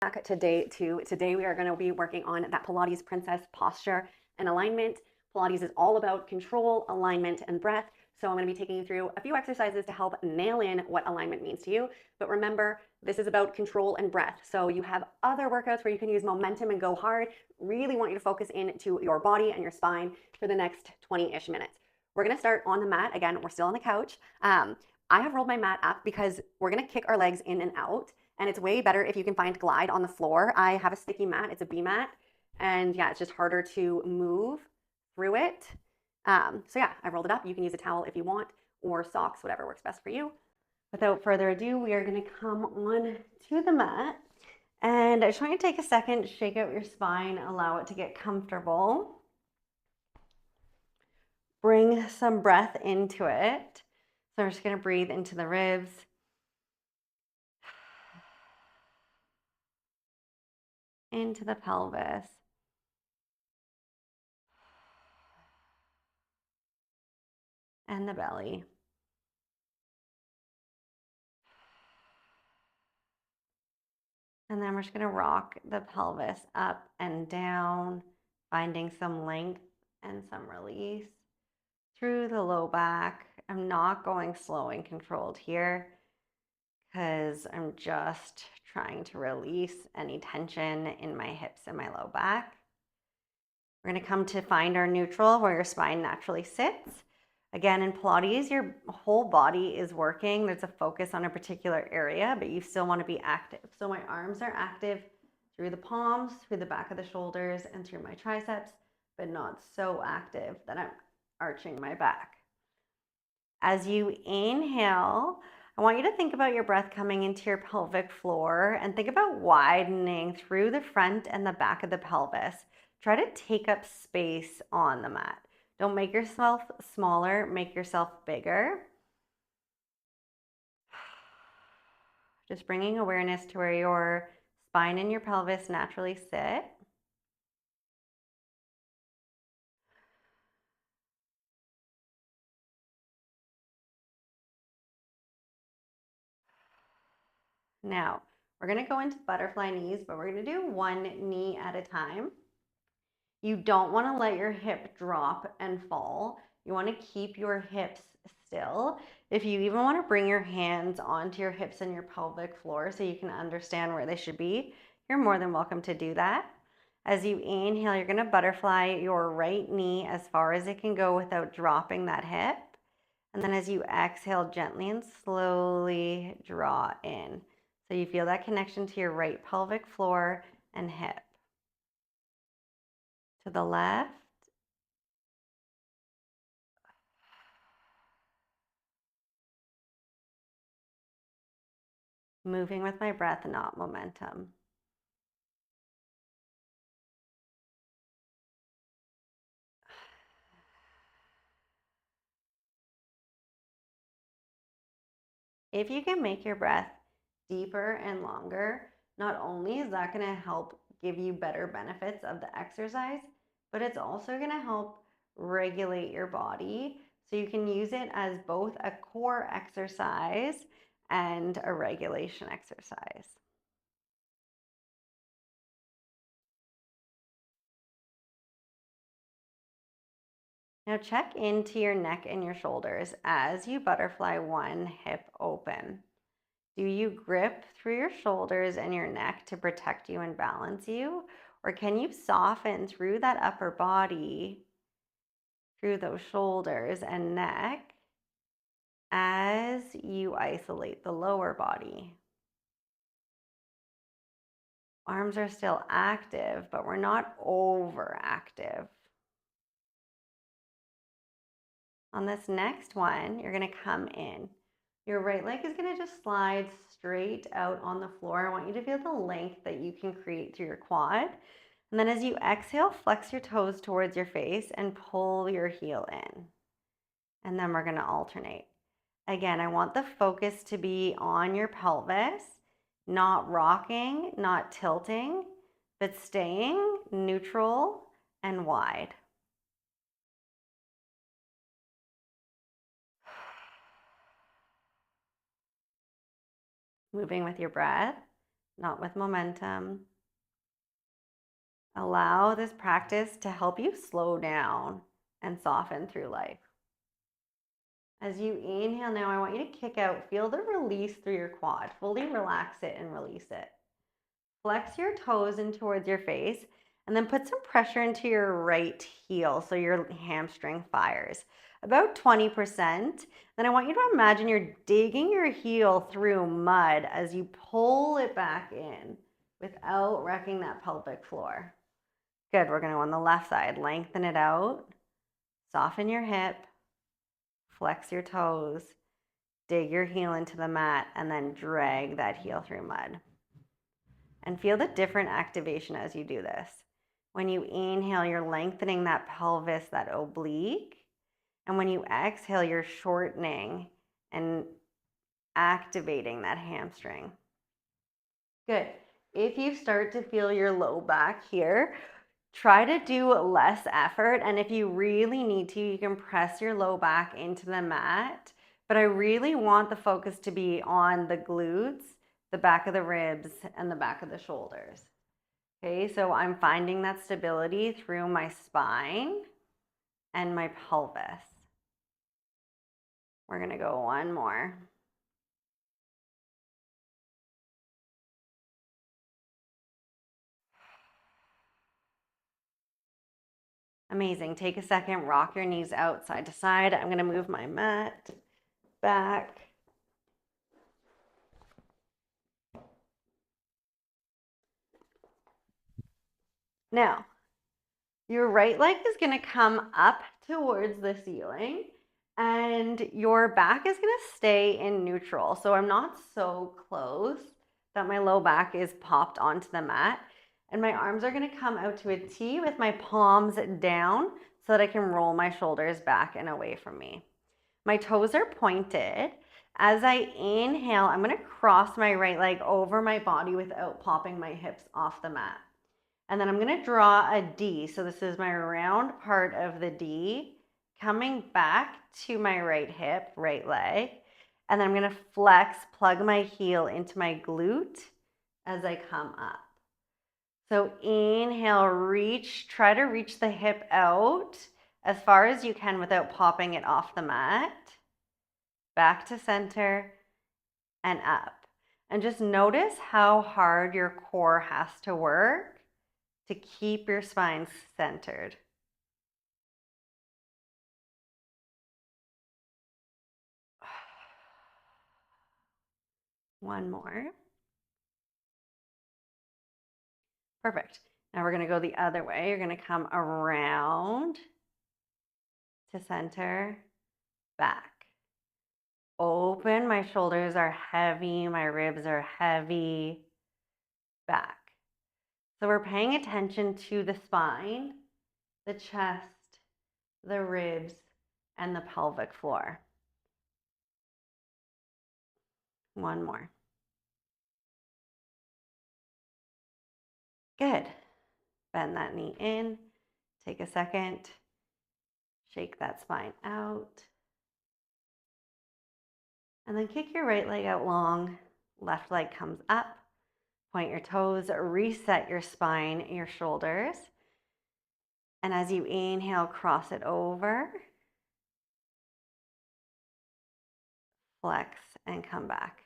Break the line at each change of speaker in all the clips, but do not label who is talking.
Back to day 2. Today we are going to be working on that Pilates Princess posture and alignment. Pilates is all about control, alignment, and breath. So I'm going to be taking you through a few exercises to help nail in what alignment means to you. But remember, this is about control and breath. So you have other workouts where you can use momentum and go hard. Really want you to focus into your body and your spine for the next 20-ish minutes. We're going to start on the mat. Again, we're still on the couch. I have rolled my mat up because we're going to kick our legs in and out. And it's way better if you can find glide on the floor. I have a sticky mat, it's a B mat. And yeah, it's just harder to move through it. So yeah, I rolled it up. You can use a towel if you want, or socks, whatever works best for you. Without further ado, we are gonna come on to the mat. And I just want you to take a second, shake out your spine, allow it to get comfortable. Bring some breath into it. So I'm just gonna breathe into the ribs. Into the pelvis. And the belly. And then we're just gonna rock the pelvis up and down, finding some length and some release through the low back. I'm not going slow and controlled here because I'm just trying to release any tension in my hips and my low back. We're gonna come to find our neutral where your spine naturally sits. Again, in Pilates, your whole body is working. There's a focus on a particular area, but you still want to be active. So my arms are active through the palms, through the back of the shoulders, and through my triceps, but not so active that I'm arching my back. As you inhale, I want you to think about your breath coming into your pelvic floor and think about widening through the front and the back of the pelvis. Try to take up space on the mat. Don't make yourself smaller, make yourself bigger. Just bringing awareness to where your spine and your pelvis naturally sit. Now, we're gonna go into butterfly knees, but we're gonna do one knee at a time. You don't wanna let your hip drop and fall. You wanna keep your hips still. If you even wanna bring your hands onto your hips and your pelvic floor so you can understand where they should be, you're more than welcome to do that. As you inhale, you're gonna butterfly your right knee as far as it can go without dropping that hip. And then as you exhale, gently and slowly draw in. So you feel that connection to your right pelvic floor and hip. To the left. Moving with my breath, not momentum. If you can make your breath deeper and longer, not only is that going to help give you better benefits of the exercise, but it's also going to help regulate your body. So you can use it as both a core exercise and a regulation exercise. Now check into your neck and your shoulders as you butterfly one hip open. Do you grip through your shoulders and your neck to protect you and balance you? Or can you soften through that upper body, through those shoulders and neck as you isolate the lower body? Arms are still active, but we're not overactive. On this next one, you're gonna come in. Your right leg is gonna just slide straight out on the floor. I want you to feel the length that you can create through your quad. And then as you exhale, flex your toes towards your face and pull your heel in. And then we're gonna alternate. Again, I want the focus to be on your pelvis, not rocking, not tilting, but staying neutral and wide. Moving with your breath. not with momentum. Allow this practice to help you slow down and soften through life. As you inhale now, I want you to kick out. Feel the release through your quad. Fully relax it and release it. Flex your toes in towards your face, and then put some pressure into your right heel so your hamstring fires. About 20%. Then I want you to imagine you're digging your heel through mud as you pull it back in without wrecking that pelvic floor. Good. We're going to go on the left side. Lengthen it out. Soften your hip. Flex your toes. Dig your heel into the mat and then drag that heel through mud. And feel the different activation as you do this. When you inhale, you're lengthening that pelvis, that oblique. And when you exhale, you're shortening and activating that hamstring. Good. If you start to feel your low back here, try to do less effort. And if you really need to, you can press your low back into the mat. But I really want the focus to be on the glutes, the back of the ribs, and the back of the shoulders. Okay, so I'm finding that stability through my spine and my pelvis. We're gonna go one more. Amazing. Take a second, rock your knees out side to side. I'm gonna move my mat back. Now, your right leg is gonna come up towards the ceiling and your back is gonna stay in neutral. So I'm not so close that my low back is popped onto the mat. And my arms are gonna come out to a T with my palms down so that I can roll my shoulders back and away from me. My toes are pointed. As I inhale, I'm gonna cross my right leg over my body without popping my hips off the mat. And then I'm gonna draw a D. So this is my round part of the D, coming back to my right hip, right leg. And then I'm gonna flex, plug my heel into my glute as I come up. So inhale, reach, try to reach the hip out as far as you can without popping it off the mat. Back to center and up. And just notice how hard your core has to work to keep your spine centered. One more. Perfect. Now we're gonna go the other way. You're gonna come around to center, back. Open, my shoulders are heavy, my ribs are heavy, back. So we're paying attention to the spine, the chest, the ribs, and the pelvic floor. One more. Good. Bend that knee in. Take a second. Shake that spine out. And then kick your right leg out long. Left leg comes up. Point your toes. Reset your spine, your shoulders. And as you inhale, cross it over. Flex and come back.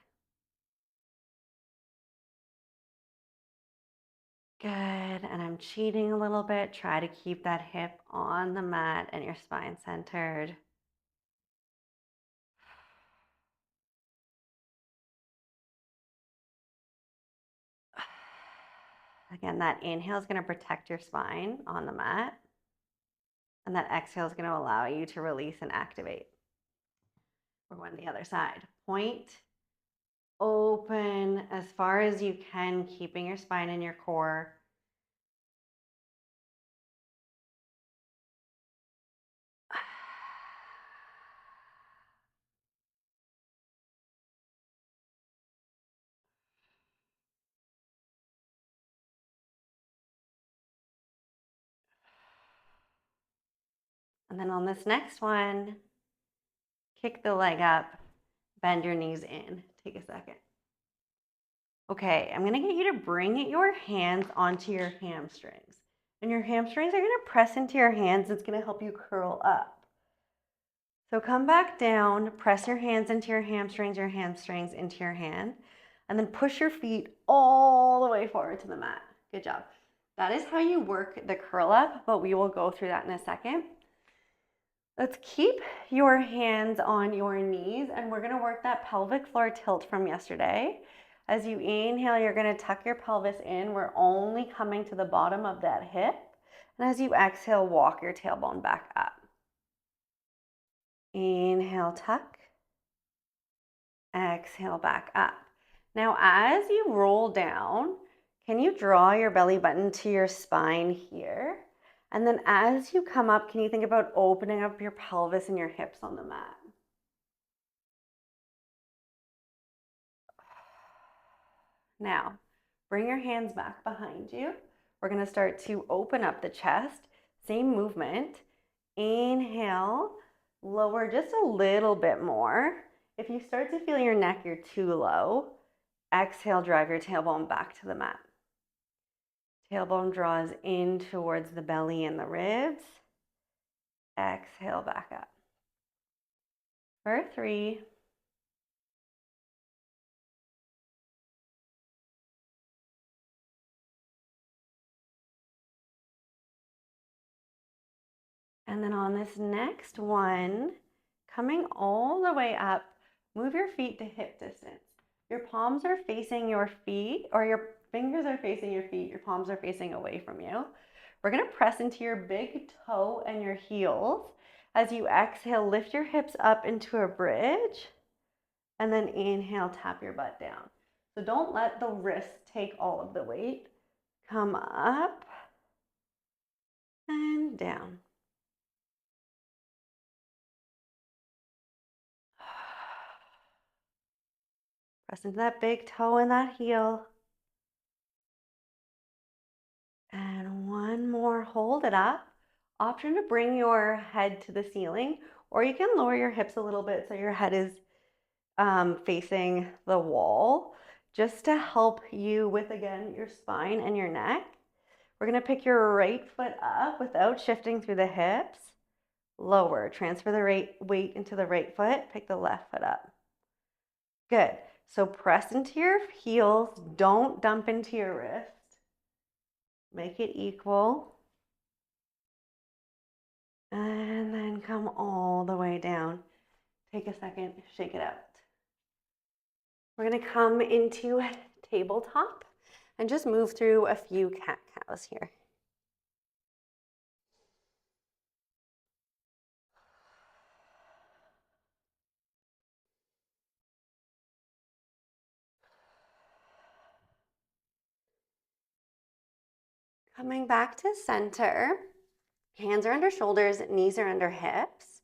Good. And I'm cheating a little bit. Try to keep that hip on the mat and your spine centered. Again, that inhale is going to protect your spine on the mat. And that exhale is going to allow you to release and activate. We're going to the other side. Point, open as far as you can, keeping your spine in your core. And then on this next one, kick the leg up, bend your knees in. Take a second. Okay, I'm gonna get you to bring your hands onto your hamstrings. And your hamstrings are gonna press into your hands. It's gonna help you curl up. So come back down, press your hands into your hamstrings into your hand, and then push your feet all the way forward to the mat. Good job. That is how you work the curl up, but we will go through that in a second. Let's keep your hands on your knees, and we're gonna work that pelvic floor tilt from yesterday. As you inhale, you're gonna tuck your pelvis in. We're only coming to the bottom of that hip. And as you exhale, walk your tailbone back up. Inhale, tuck. Exhale, back up. Now, as you roll down, can you draw your belly button to your spine here? And then as you come up, can you think about opening up your pelvis and your hips on the mat? Now, bring your hands back behind you. We're going to start to open up the chest. Same movement. Inhale, lower just a little bit more. If you start to feel your neck, you're too low. Exhale, drive your tailbone back to the mat. Tailbone draws in towards the belly and the ribs. Exhale, back up. For 3. And then on this next one, coming all the way up, move your feet to hip distance. Your palms are facing your feet, or your fingers are facing your feet. Your palms are facing away from you. We're gonna press into your big toe and your heels. As you exhale, lift your hips up into a bridge, and then inhale, tap your butt down. So don't let the wrists take all of the weight. Come up and down. Press into that big toe and that heel. And one more, hold it up. Option to bring your head to the ceiling, or you can lower your hips a little bit so your head is facing the wall, just to help you with, again, your spine and your neck. We're gonna pick your right foot up without shifting through the hips. Lower, transfer the right weight into the right foot, pick the left foot up. Good. So press into your heels, don't dump into your wrist. Make it equal. And then come all the way down. Take a second, shake it out. We're gonna come into tabletop and just move through a few cat-cows here. Coming back to center, hands are under shoulders, knees are under hips.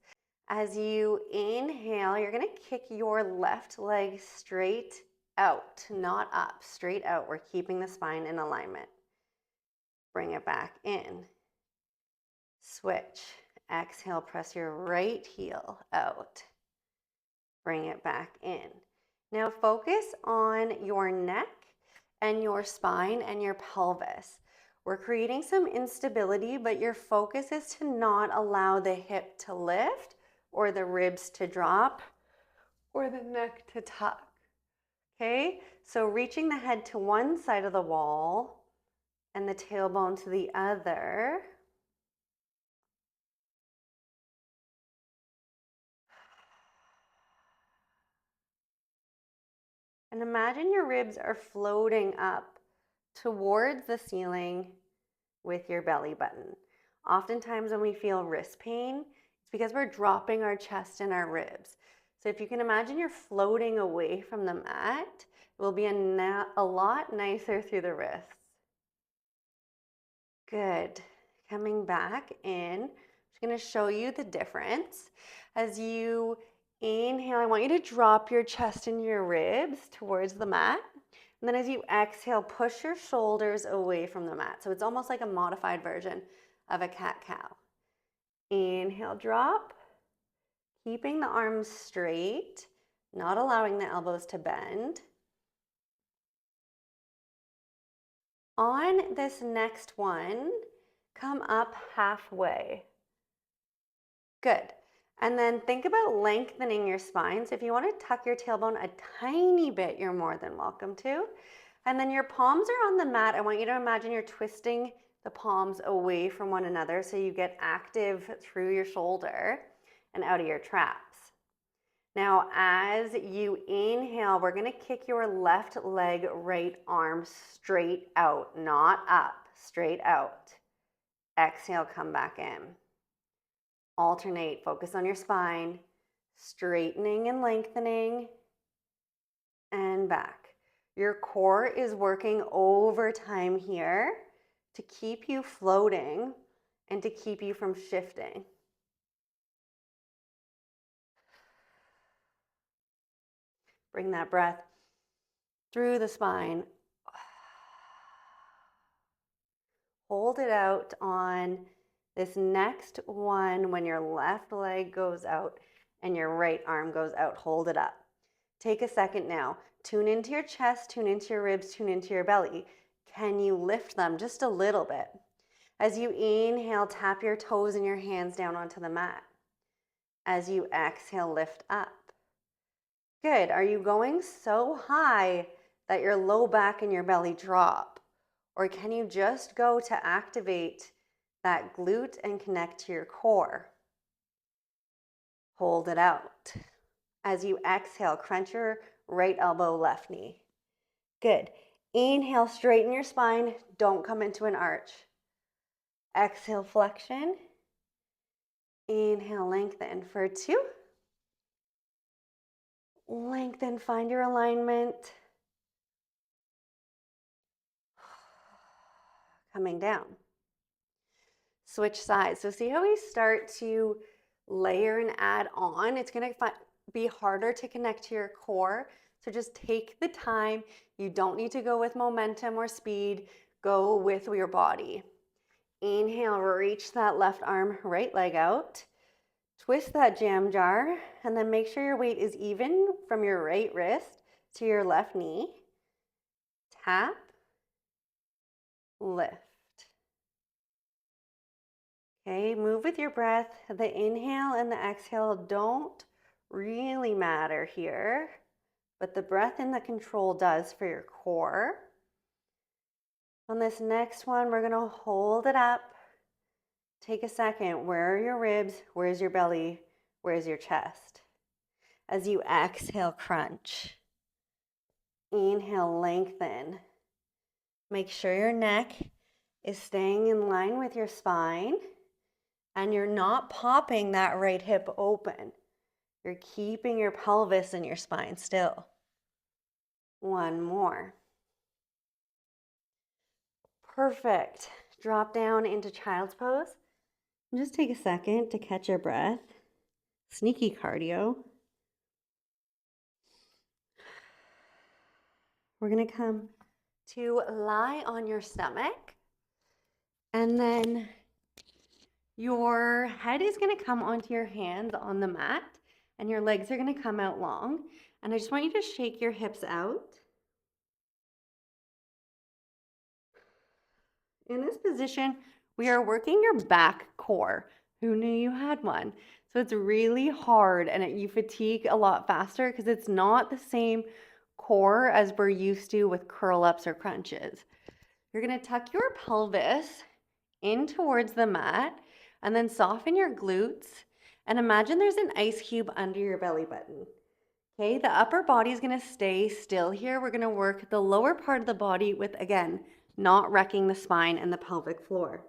As you inhale, you're gonna kick your left leg straight out, not up, straight out. We're keeping the spine in alignment. Bring it back in. Switch. Exhale, press your right heel out. Bring it back in. Now focus on your neck and your spine and your pelvis. We're creating some instability, but your focus is to not allow the hip to lift or the ribs to drop or the neck to tuck. Okay, so reaching the head to one side of the wall and the tailbone to the other. And imagine your ribs are floating up towards the ceiling with your belly button. Oftentimes when we feel wrist pain, it's because we're dropping our chest and our ribs. So if you can imagine you're floating away from the mat, it will be a lot nicer through the wrists. Good. Coming back in, I'm just gonna show you the difference. As you inhale, I want you to drop your chest and your ribs towards the mat. And then as you exhale, push your shoulders away from the mat. So it's almost like a modified version of a cat-cow. Inhale, drop. Keeping the arms straight, not allowing the elbows to bend. On this next one, come up halfway. Good. And then think about lengthening your spine. So if you want to tuck your tailbone a tiny bit, you're more than welcome to. And then your palms are on the mat. I want you to imagine you're twisting the palms away from one another so you get active through your shoulder and out of your traps. Now, as you inhale, we're going to kick your left leg, right arm straight out, not up, straight out. Exhale, come back in. Alternate, focus on your spine, straightening and lengthening, and back. Your core is working overtime here to keep you floating and to keep you from shifting. Bring that breath through the spine. Hold it out on this next one when your left leg goes out and your right arm goes out. Hold it up. Take a second now. Tune into your chest, tune into your ribs, tune into your belly. Can you lift them just a little bit? As you inhale, tap your toes and your hands down onto the mat. As you exhale, lift up. Good. Are you going so high that your low back and your belly drop? Or can you just go to activate that glute and connect to your core? Hold it out. As you exhale, crunch your right elbow, left knee. Good. Inhale, straighten your spine. Don't come into an arch. Exhale, flexion. Inhale, lengthen for 2. Lengthen, find your alignment. Coming down. Switch sides. So see how we start to layer and add on? It's going to be harder to connect to your core. So just take the time. You don't need to go with momentum or speed. Go with your body. Inhale, reach that left arm, right leg out. Twist that jam jar, and then make sure your weight is even from your right wrist to your left knee. Tap, lift. Okay, move with your breath. The inhale and the exhale don't really matter here, but the breath and the control does for your core. On this next one, we're gonna hold it up. Take a second. Where are your ribs? Where's your belly? Where's your chest? As you exhale, crunch. Inhale, lengthen. Make sure your neck is staying in line with your spine and you're not popping that right hip open. You're keeping your pelvis and your spine still. One more. Perfect. Drop down into child's pose. And just take a second to catch your breath. Sneaky cardio. We're going to come to lie on your stomach. And then your head is going to come onto your hands on the mat. And your legs are going to come out long. And I just want you to shake your hips out. In this position, we are working your back core. Who knew you had one? So it's really hard and you fatigue a lot faster because it's not the same core as we're used to with curl ups or crunches. You're going to tuck your pelvis in towards the mat and then soften your glutes and imagine there's an ice cube under your belly button. Okay, the upper body is going to stay still here. We're going to work the lower part of the body with, again, not wrecking the spine and the pelvic floor.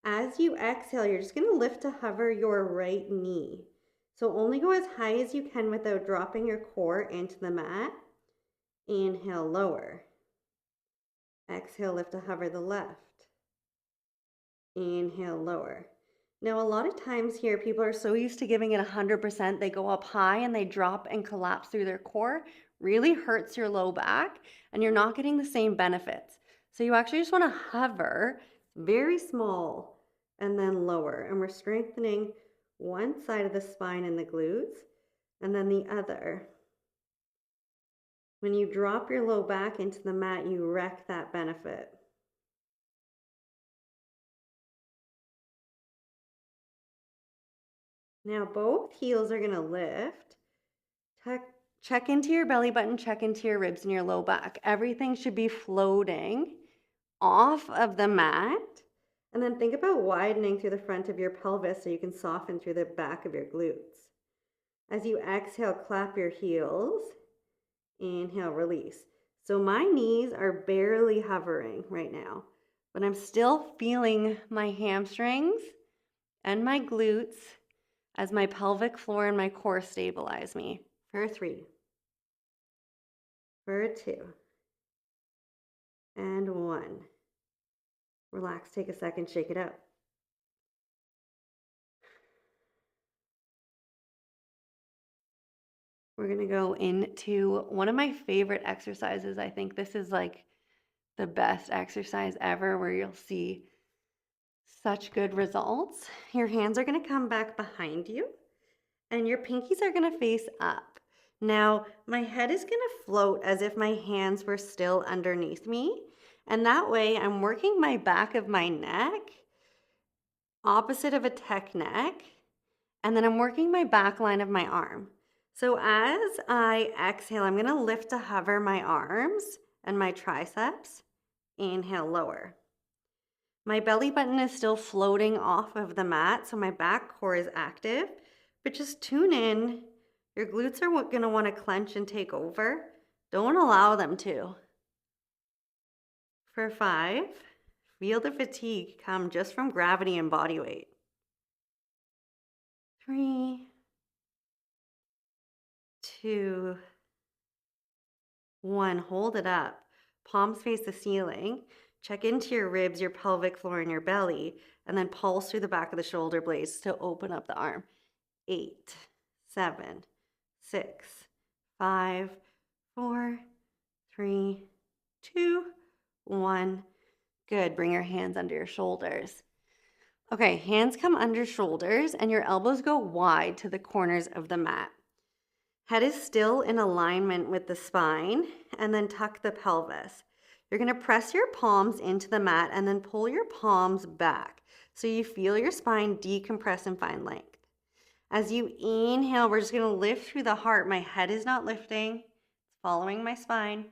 As you exhale, you're just going to lift to hover your right knee. So only go as high as you can without dropping your core into the mat. Inhale, lower. Exhale, lift to hover the left. Inhale, lower. Now, a lot of times here, people are so used to giving it 100%, they go up high and they drop and collapse through their core. Really hurts your low back and you're not getting the same benefits. So you actually just want to hover very small and then lower. And we're strengthening one side of the spine and the glutes and then the other. When you drop your low back into the mat, you wreck that benefit. Now both heels are gonna lift. Check into your belly button, check into your ribs and your low back. Everything should be floating off of the mat. And then think about widening through the front of your pelvis so you can soften through the back of your glutes. As you exhale, clap your heels. Inhale, release. So my knees are barely hovering right now, but I'm still feeling my hamstrings and my glutes as my pelvic floor and my core stabilize me. For 3, for 2, and 1. Relax, take a second, shake it out. We're gonna go into one of my favorite exercises. I think this is like the best exercise ever where you'll see such good results. Your hands are gonna come back behind you and your pinkies are gonna face up. Now, my head is gonna float as if my hands were still underneath me. And that way I'm working my back of my neck, opposite of a tech neck, and then I'm working my back line of my arm. So as I exhale, I'm gonna lift to hover my arms and my triceps. Inhale, lower. My belly button is still floating off of the mat, so my back core is active, but just tune in. Your glutes are gonna wanna clench and take over. Don't allow them to. For 5, feel the fatigue come just from gravity and body weight. 3, 2, 1, hold it up. Palms face the ceiling. Check into your ribs, your pelvic floor, and your belly, and then pulse through the back of the shoulder blades to open up the arm. 8, 7, 6, 5, 4, 3, 2, 1. Good. Bring your hands under your shoulders. Okay, hands come under shoulders and your elbows go wide to the corners of the mat. Head is still in alignment with the spine, and then tuck the pelvis. You're gonna press your palms into the mat and then pull your palms back so you feel your spine decompress and find length. As you inhale, we're just gonna lift through the heart. My head is not lifting, it's following my spine.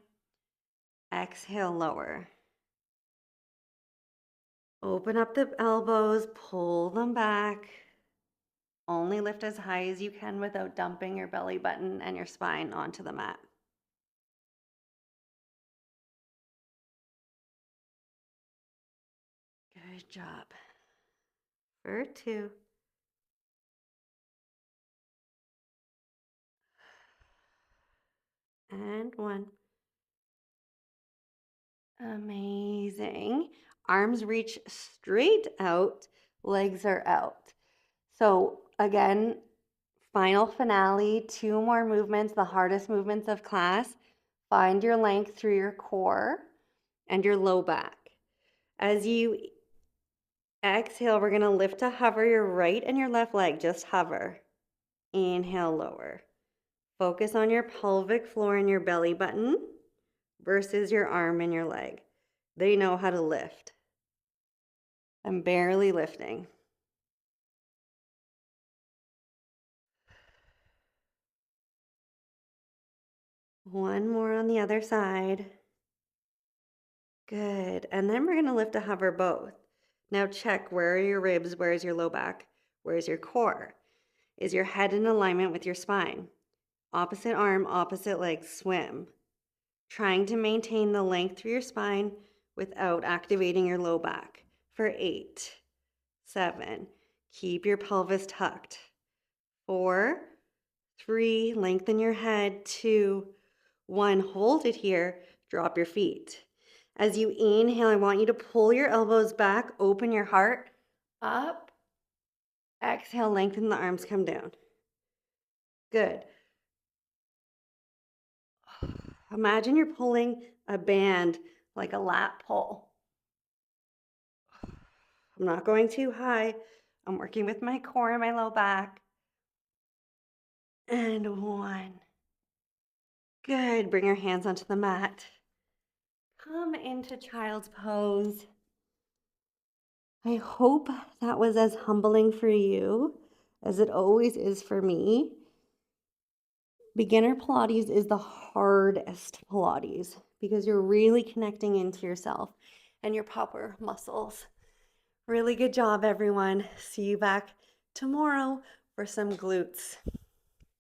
Exhale, lower. Open up the elbows, pull them back. Only lift as high as you can without dumping your belly button and your spine onto the mat. Good job. For 2. And 1. Amazing. Arms reach straight out, legs are out. So again, final finale, 2 more movements, the hardest movements of class. Find your length through your core and your low back. As you exhale, we're gonna lift to hover your right and your left leg, just hover. Inhale, lower. Focus on your pelvic floor and your belly button versus your arm and your leg. They know how to lift. I'm barely lifting. One more on the other side. Good. And then we're going to lift to hover both. Now check, where are your ribs? Where is your low back? Where is your core? Is your head in alignment with your spine? Opposite arm, opposite leg, swim. Trying to maintain the length through your spine without activating your low back. For 8, 7, keep your pelvis tucked. 4, 3, lengthen your head. 2, 1, hold it here, drop your feet. As you inhale, I want you to pull your elbows back, open your heart up. Exhale, lengthen the arms, come down. Good. Imagine you're pulling a band like a lat pull. I'm not going too high. I'm working with my core and my low back. And 1. Good. Bring your hands onto the mat. Come into child's pose. I hope that was as humbling for you as it always is for me. Beginner Pilates is the hardest Pilates because you're really connecting into yourself and your power muscles. Really good job, everyone. See you back tomorrow for some glutes.